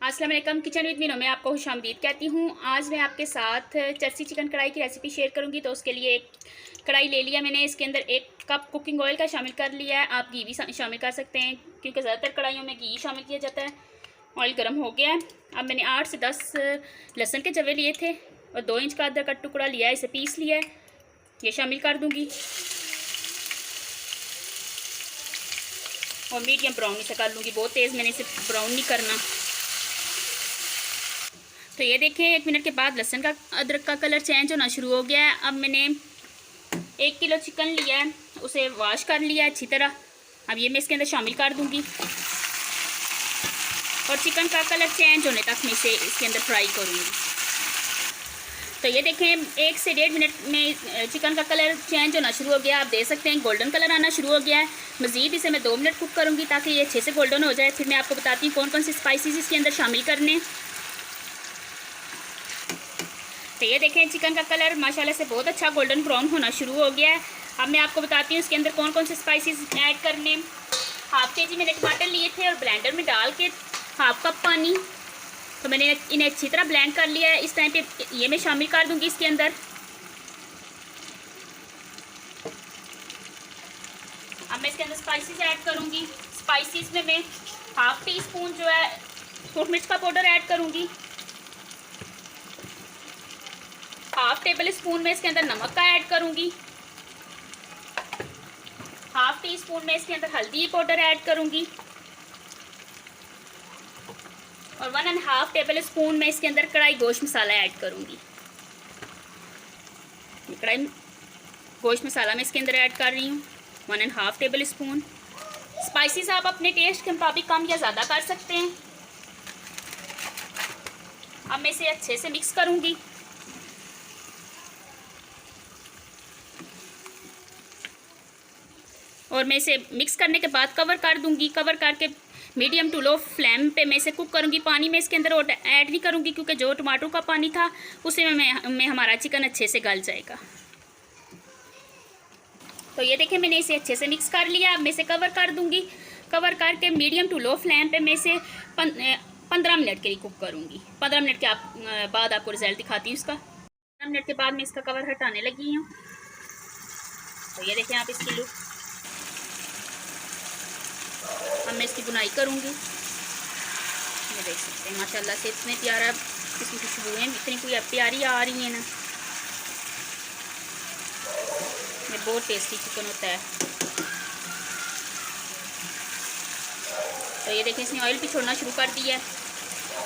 अस्सलाम वालेकुम। Kitchen with Meenu में आपको खुशामदीद कहती हूँ। आज मैं आपके साथ चर्सी चिकन कढ़ाई की रेसिपी शेयर करूँगी। तो उसके लिए एक कढ़ाई ले लिया मैंने, इसके अंदर 1 कप कुकिंग ऑयल का शामिल कर लिया है। आप घी भी शामिल कर सकते हैं क्योंकि ज़्यादातर कढ़ाइयों में घी शामिल किया जाता है। ऑयल गर्म हो गया है। अब मैंने 8 से 10 लहसुन के जवे लिए थे और 2 इंच का अदरक का टुकड़ा लिया है, इसे पीस लिया है, ये शामिल कर दूँगी और मीडियम ब्राउन इसे कर लूँगी। बहुत तेज़ मैंने इसे ब्राउन नहीं करना। तो ये देखें 1 मिनट के बाद लहसुन का अदरक का कलर चेंज होना शुरू हो गया है। अब मैंने 1 किलो चिकन लिया है, उसे वॉश कर लिया है अच्छी तरह। अब ये मैं इसके अंदर शामिल कर दूंगी और चिकन का कलर चेंज होने तक मैं इसे इसके अंदर फ्राई करूँगी। तो ये देखें 1 से 1.5 मिनट में चिकन का कलर चेंज होना शुरू हो गया। आप देख सकते हैं गोल्डन कलर आना शुरू हो गया है। मज़ीद इसे मैं 2 मिनट कुक करूँगी ताकि ये अच्छे से गोल्डन हो जाए। फिर मैं आपको बताती हूँ कौन कौन से स्पाइसेस इसके अंदर शामिल करने। तो ये देखें चिकन का कलर माशाल्लाह से बहुत अच्छा गोल्डन ब्राउन होना शुरू हो गया है। अब मैं आपको बताती हूँ इसके अंदर कौन कौन से स्पाइसेस ऐड करने। 1/2 kg मैंने टमाटर लिए थे और ब्लेंडर में डाल के 1/2 कप पानी, तो मैंने इन्हें अच्छी तरह ब्लेंड कर लिया है। इस टाइम पे ये मैं शामिल कर दूंगी इसके अंदर। अब मैं इसके अंदर स्पाइसेस ऐड करूँगी। स्पाइसेस में मैं 1/2 टीस्पून जो है सूरज मिर्च का पाउडर ऐड करूँगी। 1/2 टेबल स्पून में इसके अंदर नमक का ऐड करूँगी। 1/2 टीस्पून में इसके अंदर हल्दी पाउडर ऐड करूँगी और 1.5 टेबल स्पून में इसके अंदर कढ़ाई गोश्त मसाला ऐड करूँगी। कढ़ाई गोश्त मसाला मैं इसके अंदर ऐड कर रही हूँ 1.5 टेबल स्पून। स्पाइसेस आप अपने टेस्ट के मुताबिक कम या ज़्यादा कर सकते हैं। अब मैं इसे अच्छे से मिक्स करूँगी। और मैं इसे मिक्स करने के बाद कवर कर दूंगी। कवर करके मीडियम टू लो फ्लेम पे मैं इसे कुक करूंगी। पानी में इसके अंदर ऐड नहीं करूंगी क्योंकि जो टमाटर का पानी था उसी में हमारा चिकन अच्छे से गल जाएगा। तो ये देखें मैंने इसे अच्छे से मिक्स कर लिया। अब मैं इसे कवर कर दूंगी। कवर करके मीडियम टू लो फ्लेम पे मैं इसे 15 मिनट के लिए कुक करूँगी। 15 मिनट के बाद आपको रिजल्ट दिखाती हूँ इसका। 15 मिनट के बाद मैं इसका कवर हटाने लगी हूँ। तो ये देखें आप इसकी लुक। अब मैं इसकी बुनाई करूँगी। ये देख सकते हैं माशाल्लाह से इतने प्यारा इसकी खुशबुएँ इतनी कोई प्यारी आ रही हैं ना। ये बहुत टेस्टी चिकन होता है। तो ये देखें इसने ऑयल भी छोड़ना शुरू कर दिया है।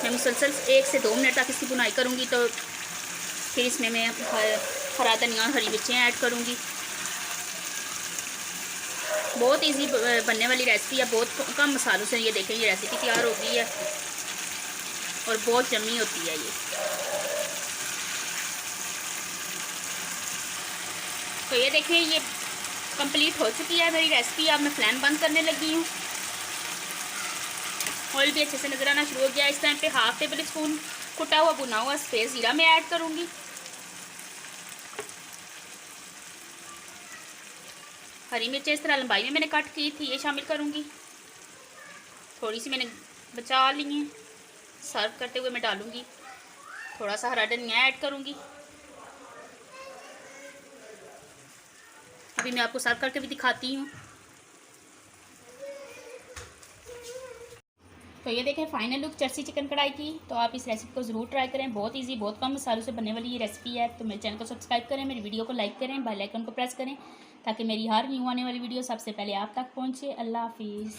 मैं मुसलसल 1 से 2 मिनट तक इसकी बुनाई करूँगी। तो फिर इसमें मैं हरा धनिया और हरी मिर्चें ऐड करूँगी। बहुत इजी बनने वाली रेसिपी है। बहुत कम मसालों से ये देखें ये रेसिपी तैयार हो गई है और बहुत जमी होती है ये। तो ये देखें ये कंप्लीट हो चुकी है मेरी रेसिपी। अब मैं फ्लेम बंद करने लगी हूँ। ऑयल भी अच्छे से नज़र आना शुरू हो गया। इस टाइम पे 1/2 टेबल स्पून कुटा हुआ भुना हुआ सफ़ेद ज़ीरा मैं ऐड करूँगी। हरी मिर्चें इस तरह लंबाई में मैंने कट की थी, ये शामिल करूँगी। थोड़ी सी मैंने बचा ली हैं, सर्व करते हुए मैं डालूँगी। थोड़ा सा हरा धनिया ऐड करूँगी। अभी मैं आपको सर्व करके भी दिखाती हूँ। तो ये देखें फाइनल लुक चर्सी चिकन कढ़ाई की। तो आप इस रेसिपी को ज़रूर ट्राई करें। बहुत इजी बहुत कम मसालों से बनने वाली ये रेसिपी है। तो मेरे चैनल को सब्सक्राइब करें, मेरी वीडियो को लाइक करें, बेल आइकन को प्रेस करें ताकि मेरी हर न्यू आने वाली वीडियो सबसे पहले आप तक पहुँचे। अल्लाह हाफिज़।